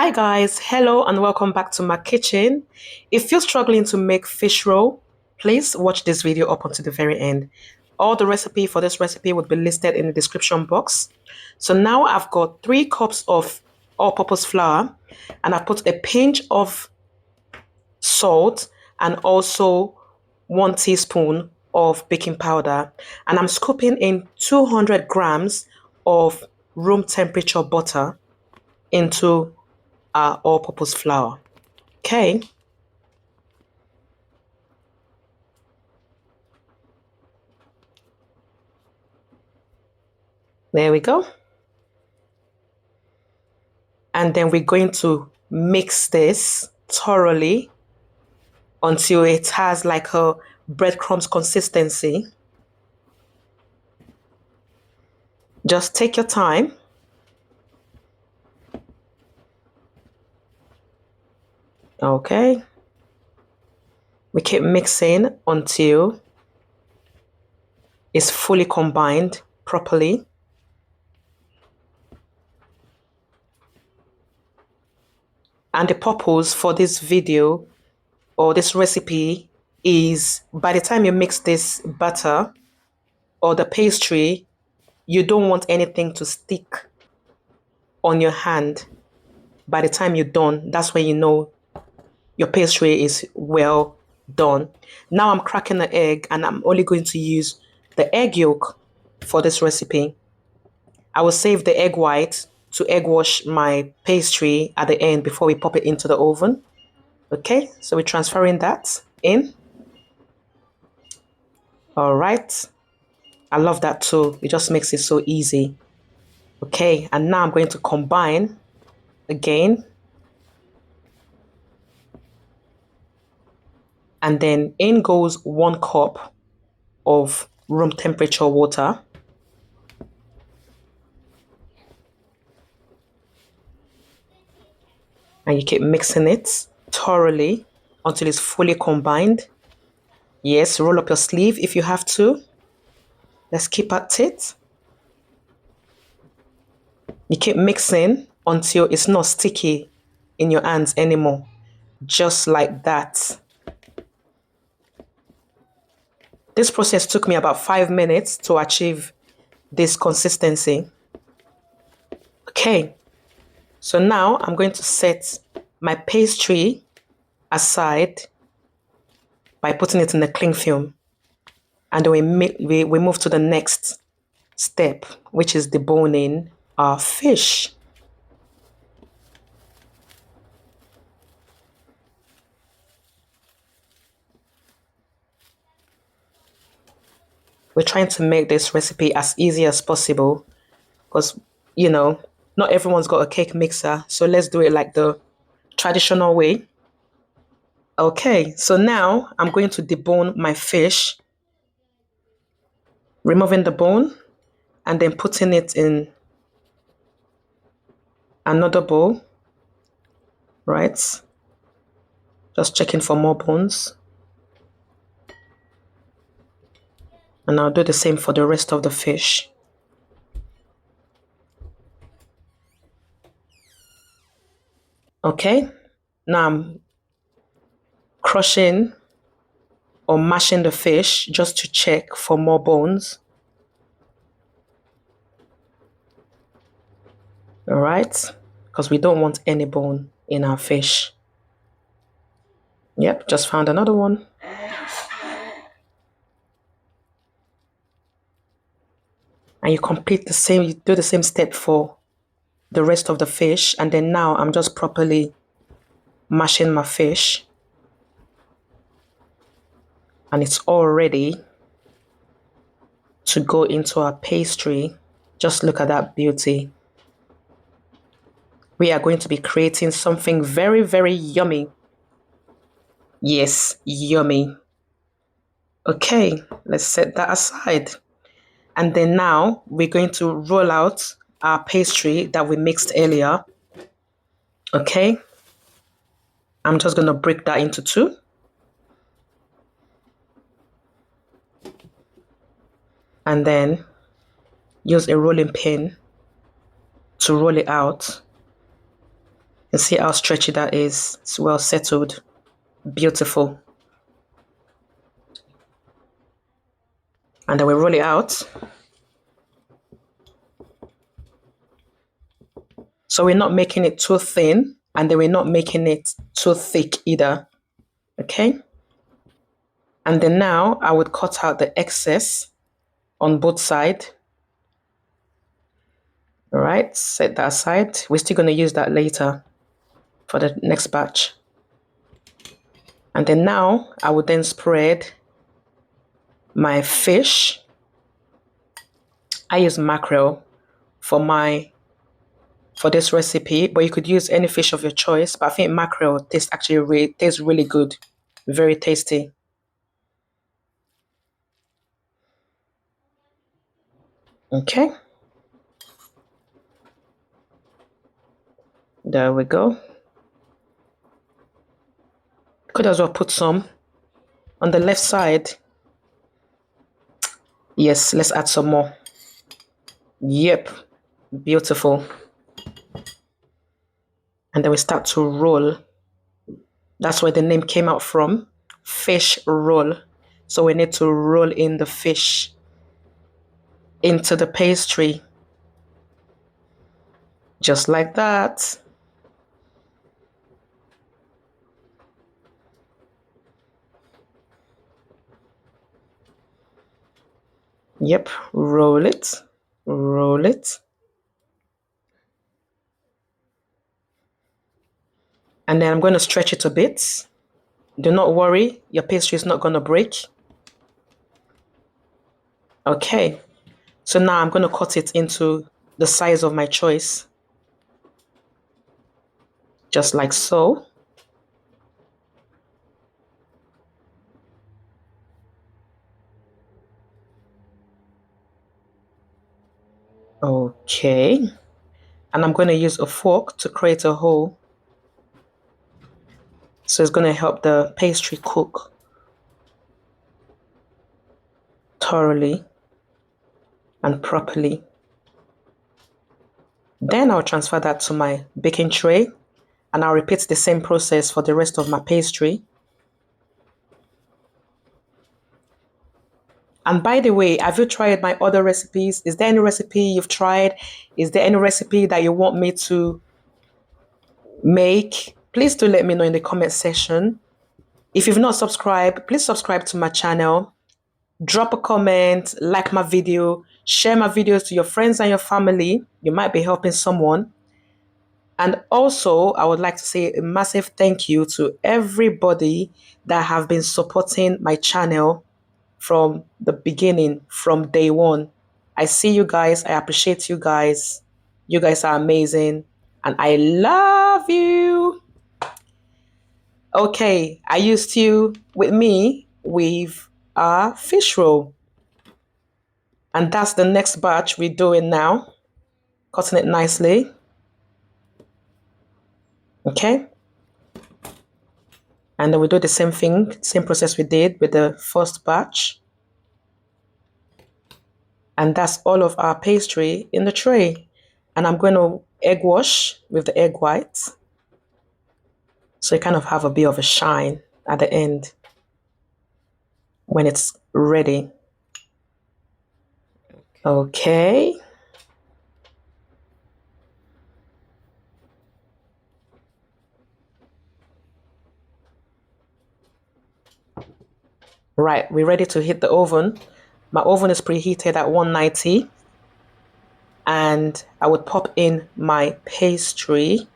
Hi guys, hello and welcome back to my kitchen. If you're struggling to make fish roll, please watch this video up until the very end. All the recipe for this recipe would be listed in the description box. So now I've got 3 cups of all-purpose flour and I put a pinch of salt and also 1 teaspoon of baking powder, and I'm scooping in 200 grams of room temperature butter into our all-purpose flour. Okay, there we go. And then we're going to mix this thoroughly until it has like a breadcrumbs consistency. Just take your time. Okay. We keep mixing until it's fully combined properly. And the purpose for this video or this recipe is by the time you mix this butter or the pastry, you don't want anything to stick on your hand. By the time you're done, that's when you know your pastry is well done. Now I'm cracking the egg and I'm only going to use the egg yolk for this recipe. I will save the egg white to egg wash my pastry at the end before we pop it into the oven. Okay, so we're transferring that in. All right. I love that too. It just makes it so easy. Okay, and now I'm going to combine again. And then in goes 1 cup of room temperature water. And you keep mixing it thoroughly until it's fully combined. Yes, roll up your sleeve if you have to. Let's keep at it. You keep mixing until it's not sticky in your hands anymore. Just like that. This process took me about 5 minutes to achieve this consistency. Okay, so now I'm going to set my pastry aside by putting it in the cling film. And then we move to the next step, which is deboning our fish. We're trying to make this recipe as easy as possible because, you know, not everyone's got a cake mixer. So let's do it like the traditional way. Okay, so now I'm going to debone my fish, removing the bone and then putting it in another bowl, right? Just checking for more bones. And I'll do the same for the rest of the fish. Okay, now I'm crushing or mashing the fish just to check for more bones. All right, because we don't want any bone in our fish. Yep, just found another one. And you complete the same, you do the same step for the rest of the fish. And then now I'm just properly mashing my fish. And it's all ready to go into our pastry. Just look at that beauty. We are going to be creating something very, very yummy. Yes, yummy. Okay, let's set that aside. And then now we're going to roll out our pastry that we mixed earlier. Okay, I'm just going to break that into 2. And then use a rolling pin to roll it out. And see how stretchy that is. It's well settled. Beautiful. And then we roll it out. So we're not making it too thin, and then we're not making it too thick either. Okay? And then now I would cut out the excess on both sides. All right, set that aside. We're still going to use that later for the next batch. And then now I would then spread my fish. I use mackerel for this recipe, but you could use any fish of your choice. But I think mackerel tastes really good, very tasty. Okay, there we go. Could as well put some on the left side. Yes, let's add some more. Yep, beautiful. And then we start to roll. That's where the name came out from, fish roll. So we need to roll in the fish into the pastry. Just like that. Yep, roll it, roll it. And then I'm going to stretch it a bit. Do not worry, your pastry is not going to break. Okay, so now I'm going to cut it into the size of my choice. Just like so. Okay, and I'm going to use a fork to create a hole. So it's going to help the pastry cook thoroughly and properly. Then I'll transfer that to my baking tray, and I'll repeat the same process for the rest of my pastry. And by the way, have you tried my other recipes? Is there any recipe you've tried? Is there any recipe that you want me to make? Please do let me know in the comment section. If you've not subscribed, please subscribe to my channel. Drop a comment, like my video, share my videos to your friends and your family. You might be helping someone. And also, I would like to say a massive thank you to everybody that have been supporting my channel from the beginning, from day one. I see you guys. I appreciate you guys. You guys are amazing. And I love you. Okay, are you still with me with our fish roll? And that's the next batch we're doing now. Cutting it nicely. Okay. And then we do the same thing, same process we did with the first batch. And that's all of our pastry in the tray. And I'm going to egg wash with the egg whites. So you kind of have a bit of a shine at the end when it's ready. Okay. Right, we're ready to hit the oven. My oven is preheated at 190. And I would pop in my pastry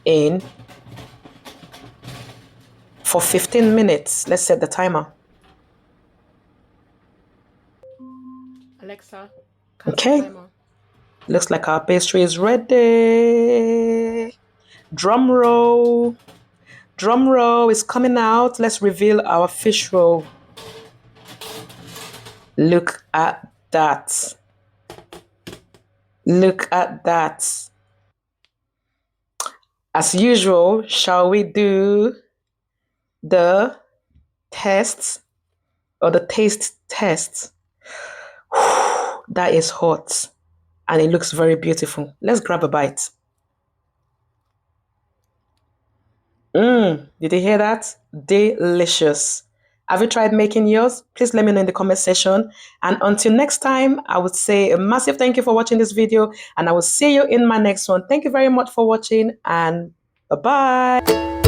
in for 15 minutes. Let's set the timer. Alexa, okay. Timer. Looks like our pastry is ready. Drum roll. Drum roll is coming out. Let's reveal our fish roll. Look at that. Look at that. As usual, shall we do the test or the taste test? That is hot and it looks very beautiful. Let's grab a bite. Did you hear that? Delicious. Have you tried making yours? Please let me know in the comment section. And until next time, I would say a massive thank you for watching this video, and I will see you in my next one. Thank you very much for watching, and bye-bye.